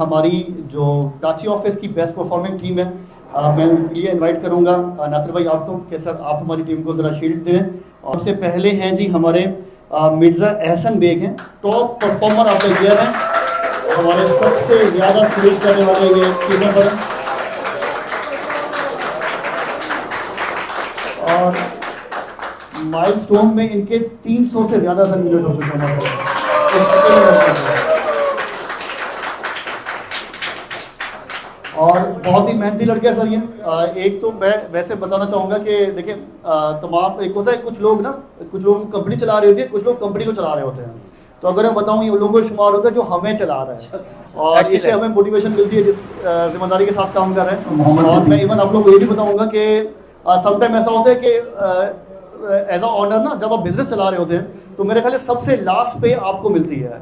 हमारी जो कराची ऑफिस की बेस्ट परफॉर्मिंग टीम है, मैं उनके लिए इनवाइट करूंगा नासिर भाई आपको कि सर आप हमारी टीम को ज़रा शील्ड दें। और सबसे पहले हैं जी हमारे मिर्ज़ा एहसन बेग हैं, top performer of the year हैं, हमारे सबसे ज़्यादा सीरीज करने वाले ये टीम मेंबर हैं। और माइलस्टोन में इनके 300 से ज़्यादा सर्टिफिकेट हो चुके हैं और बहुत ही मेहनती लड़के हैं सर ये। एक तो मैं वैसे बताना चाहूँगा कि देखिए तमाम एक होता है कुछ लोग कंपनी चला रहे होते हैं, कुछ लोग कंपनी को चला रहे होते हैं। तो अगर मैं बताऊँ ये लोगों को शुमार होता है जो हमें चला रहा है और इससे हमें मोटिवेशन मिलती है जिस जिम्मेदारी के साथ काम कर रहे हैं। और मैं इवन आप लोग को ये भी बताऊँगा कि समटाइम ऐसा होता है कि एज अ ऑनर ना जब आप बिजनेस चला रहे होते हैं तो मेरे ख्याल सबसे लास्ट पे आपको मिलती है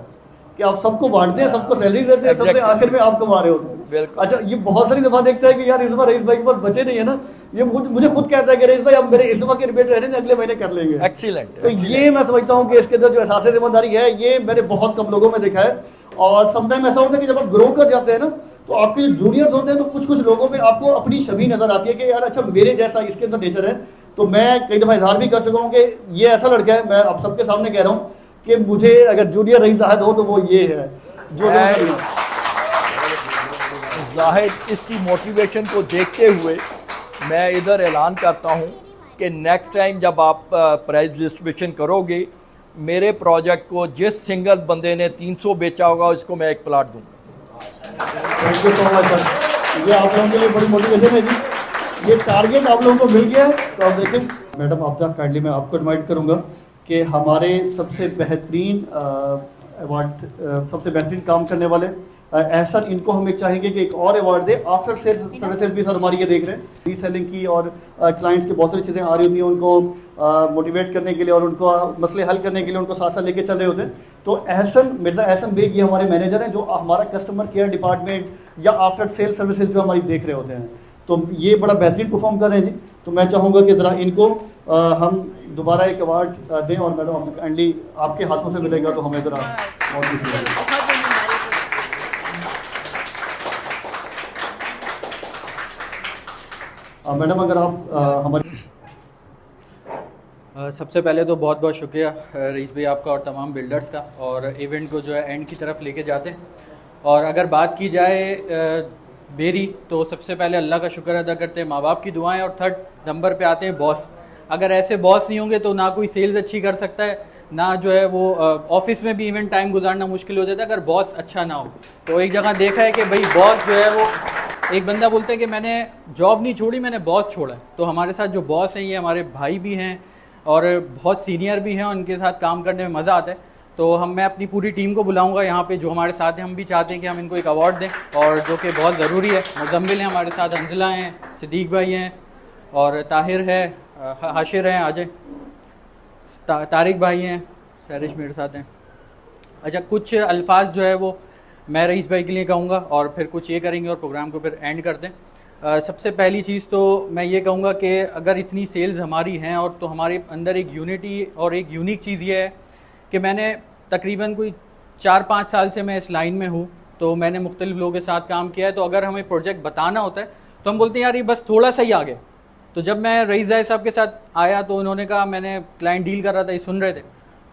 कि आप सबको बांटते हैं, सबको सैलरी देते हैं, सबसे आखिर में आप कमा रहे होते हैं। अच्छा ये बहुत सारी दफा देखता है कि यार इस बार रईस भाई के पास बचे नहीं है ना, ये मुझे खुद कहता है कि रईस भाई अब मेरे इस दफा के रिबेट रहने अगले महीने कर लेंगे। एक्सीलेंट। तो ये मैं समझता हूँ कि इसके अंदर जो एहसास जिम्मेदारी है ये मैंने बहुत कम लोगों में देखा है। और समटाइम ऐसा होता है कि जब आप ग्रो कर जाते हैं ना तो आपके जो जूनियर्स होते हैं तो कुछ कुछ लोगों में आपको अपनी छवि नजर आती है कि यार अच्छा मेरे जैसा इसके अंदर नेचर है। तो मैं कई दफा इजहार भी कर चुका हूँ कि ये ऐसा लड़का है, मैं आप सबके सामने कह रहा हूँ कि मुझे अगर जूनियर रईस जाहिद हो तो वो ये है जो जाहिद। इसकी मोटिवेशन को देखते हुए मैं इधर ऐलान करता हूँ कि नेक्स्ट टाइम जब आप प्राइज डिस्ट्रीब्यूशन करोगे मेरे प्रोजेक्ट को जिस सिंगल बंदे ने 300 बेचा होगा उसको मैं एक प्लाट दूँगा। Thank you so much sir, ये आप लोगों के लिए बड़ी मोटिवेशन है जी। ये टारगेट आप लोगों को मिल गया है। तो आप देखें मैडम आप तक काइंडली मैं आपको इनवाइट करूँगा कि हमारे सबसे बेहतरीन अवार्ड सबसे बेहतरीन काम करने वाले एहसन, इनको हम एक चाहेंगे कि एक और अवार्ड दे। आफ्टर सेल्स सर्विसेज भी सर हमारी ये देख रहे हैं, रीसेलिंग की और क्लाइंट्स की बहुत सारी चीज़ें आ रही होती हैं उनको मोटिवेट करने के लिए और उनको मसले हल करने के लिए उनको साथ साथ लेके चल रहे होते हैं। तो एहसन, मिर्ज़ा एहसन बेग ये हमारे मैनेजर हैं जो हमारा कस्टमर केयर डिपार्टमेंट या आफ्टर सेल सर्विसेज जो हमारी देख रहे होते हैं। तो ये बड़ा बेहतरीन परफॉर्म कर रहे हैं जी। तो मैं चाहूँगा कि ज़रा इनको हम दोबारा एक अवार्ड दें और मैडम अब तक एंडी आपके हाथों से मिलेगा तो हमें ज़रा बहुत खुशी होगी। मैडम अगर आप हमारी सबसे पहले तो बहुत बहुत शुक्रिया रईस भाई आपका और तमाम बिल्डर्स का, और इवेंट को जो है एंड की तरफ लेके जाते हैं। और अगर बात की जाए मेरी तो सबसे पहले अल्लाह का शुक्र अदा करते हैं, माँ बाप की दुआएं, और थर्ड नंबर पे आते हैं बॉस। अगर ऐसे बॉस नहीं होंगे तो ना कोई सेल्स अच्छी कर सकता है, ना जो है वो ऑफिस में भी इवेंट टाइम गुजारना मुश्किल हो जाता है अगर बॉस अच्छा ना हो। तो एक जगह देखा है कि भाई बॉस जो है वो, एक बंदा बोलता है कि मैंने जॉब नहीं छोड़ी, मैंने बॉस छोड़ा है। तो हमारे साथ जो बॉस हैं ये हमारे भाई भी हैं और बहुत सीनियर भी हैं, उनके साथ काम करने में मज़ा आता है। तो मैं अपनी पूरी टीम को बुलाऊंगा यहाँ पे जो हमारे साथ हैं। हम भी चाहते हैं कि हम इनको एक अवार्ड दें और जो कि बहुत ज़रूरी है। मुजम्मिल हैं हमारे साथ, हंजला हैं, सिद्दीक भाई हैं और ताहिर है, हाशिर हैं, अजय, तारिक भाई हैं, सैरिश मेरे साथ हैं। अच्छा, कुछ अल्फाज जो है वो मैं रईस भाई के लिए कहूँगा और फिर कुछ ये करेंगे और प्रोग्राम को फिर एंड कर दें। सबसे पहली चीज़ तो मैं ये कहूँगा कि अगर इतनी सेल्स हमारी हैं और तो हमारे अंदर एक यूनिटी और एक यूनिक चीज़ ये है कि मैंने तकरीबन कोई 4-5 साल से मैं इस लाइन में हूँ, तो मैंने मुख्तलिफ लोगों के साथ काम किया है। तो अगर हमें प्रोजेक्ट बताना होता है तो हम बोलते हैं यार ये बस थोड़ा सा ही आगे। तो जब मैं रईस भाई साहब के साथ आया तो उन्होंने कहा, मैंने क्लाइंट डील कर रहा था, ये सुन रहे थे,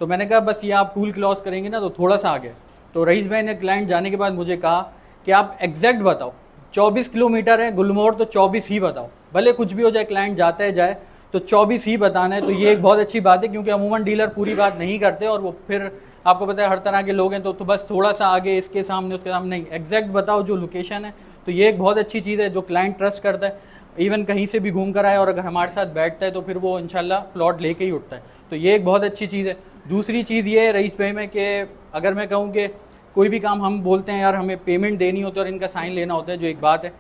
तो मैंने कहा बस ये आप टूल क्लॉज करेंगे ना तो थोड़ा सा आगे। तो रईस भाई ने क्लाइंट जाने के बाद मुझे कहा कि आप एग्जैक्ट बताओ, 24 किलोमीटर है गुलमोहर तो 24 ही बताओ, भले कुछ भी हो जाए, क्लाइंट जाता है जाए तो 24 ही बताना है। तो ये एक बहुत अच्छी बात है क्योंकि अमूमन डीलर पूरी बात नहीं करते और वो फिर आपको पता है हर तरह के लोग हैं, तो बस थोड़ा सा आगे, इसके सामने, उसके सामने नहीं, एग्जैक्ट बताओ जो लोकेशन है। तो ये एक बहुत अच्छी चीज़ है जो क्लाइंट ट्रस्ट करता है। इवन कहीं से भी घूम कर आए और अगर हमारे साथ बैठता है तो फिर वो इंशाल्लाह प्लॉट लेके ही उठता है। तो ये एक बहुत अच्छी चीज़ है। दूसरी चीज़ ये है रईस भाई में कि अगर मैं कहूँ कि कोई भी काम हम बोलते हैं यार हमें पेमेंट देनी होती है और इनका साइन लेना होता है, जो एक बात है,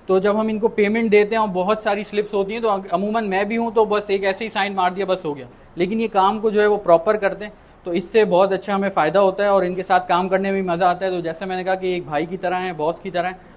तो जब हम इनको पेमेंट देते हैं और बहुत सारी स्लिप्स होती हैं तो अमूमन मैं भी हूँ तो बस एक ऐसे ही साइन मार दिया बस हो गया, लेकिन ये काम को जो है वो प्रॉपर करते हैं तो इससे बहुत अच्छा हमें फ़ायदा होता है और इनके साथ काम करने में भी मज़ा आता है। तो जैसे मैंने कहा कि एक भाई की तरह है, बॉस की तरह है।